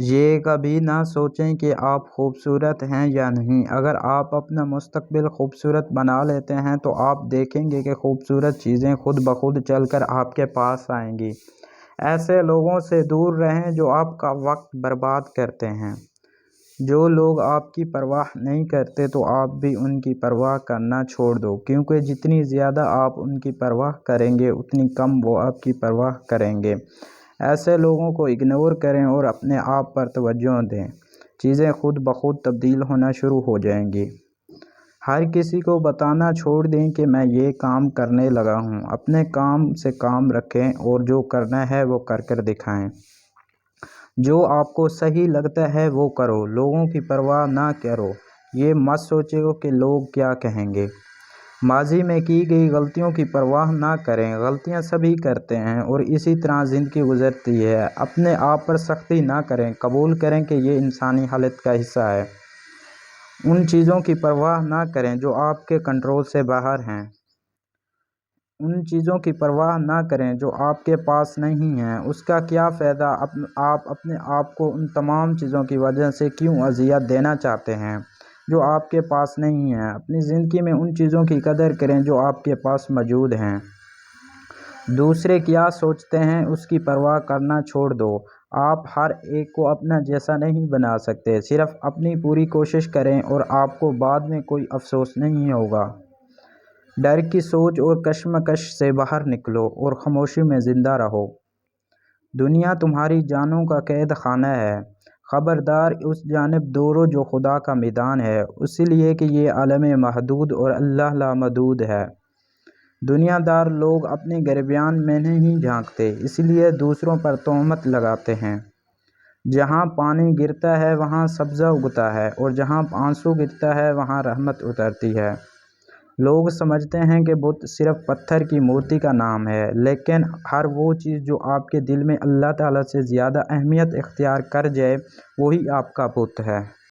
یہ کبھی نہ سوچیں کہ آپ خوبصورت ہیں یا نہیں۔ اگر آپ اپنا مستقبل خوبصورت بنا لیتے ہیں تو آپ دیکھیں گے کہ خوبصورت چیزیں خود بخود چل کر آپ کے پاس آئیں گی۔ ایسے لوگوں سے دور رہیں جو آپ کا وقت برباد کرتے ہیں۔ جو لوگ آپ کی پرواہ نہیں کرتے تو آپ بھی ان کی پرواہ کرنا چھوڑ دو، کیونکہ جتنی زیادہ آپ ان کی پرواہ کریں گے اتنی کم وہ آپ کی پرواہ کریں گے۔ ایسے لوگوں کو اگنور کریں اور اپنے آپ پر توجہ دیں۔ چیزیں خود بخود تبدیل ہونا شروع ہو جائیں گی۔ ہر کسی کو بتانا چھوڑ دیں کہ میں یہ کام کرنے لگا ہوں۔ اپنے کام سے کام رکھیں اور جو کرنا ہے وہ کر کر دکھائیں۔ جو آپ کو صحیح لگتا ہے وہ کرو، لوگوں کی پرواہ نہ کرو۔ یہ مت سوچو کہ لوگ کیا کہیں گے۔ ماضی میں کی گئی غلطیوں کی پرواہ نہ کریں۔ غلطیاں سبھی کرتے ہیں اور اسی طرح زندگی گزرتی ہے۔ اپنے آپ پر سختی نہ کریں، قبول کریں کہ یہ انسانی حالت کا حصہ ہے۔ ان چیزوں کی پرواہ نہ کریں جو آپ کے کنٹرول سے باہر ہیں۔ ان چیزوں کی پرواہ نہ کریں جو آپ کے پاس نہیں ہیں۔ اس کا کیا فائدہ؟ آپ اپنے آپ کو ان تمام چیزوں کی وجہ سے کیوں اذیت دینا چاہتے ہیں جو آپ کے پاس نہیں ہیں؟ اپنی زندگی میں ان چیزوں کی قدر کریں جو آپ کے پاس موجود ہیں۔ دوسرے کیا سوچتے ہیں اس کی پرواہ کرنا چھوڑ دو۔ آپ ہر ایک کو اپنا جیسا نہیں بنا سکتے۔ صرف اپنی پوری کوشش کریں اور آپ کو بعد میں کوئی افسوس نہیں ہوگا۔ ڈر کی سوچ اور کشمکش سے باہر نکلو اور خاموشی میں زندہ رہو۔ دنیا تمہاری جانوں کا قید خانہ ہے۔ خبردار اس جانب دوڑو جو خدا کا میدان ہے، اس لیے کہ یہ عالم محدود اور اللہ لامحدود ہے۔ دنیا دار لوگ اپنے گریبان میں نہیں جھانکتے، اس لیے دوسروں پر تہمت لگاتے ہیں۔ جہاں پانی گرتا ہے وہاں سبزہ اگتا ہے اور جہاں آنسو گرتا ہے وہاں رحمت اترتی ہے۔ لوگ سمجھتے ہیں کہ بت صرف پتھر کی مورتی کا نام ہے، لیکن ہر وہ چیز جو آپ کے دل میں اللہ تعالیٰ سے زیادہ اہمیت اختیار کر جائے وہی آپ کا بت ہے۔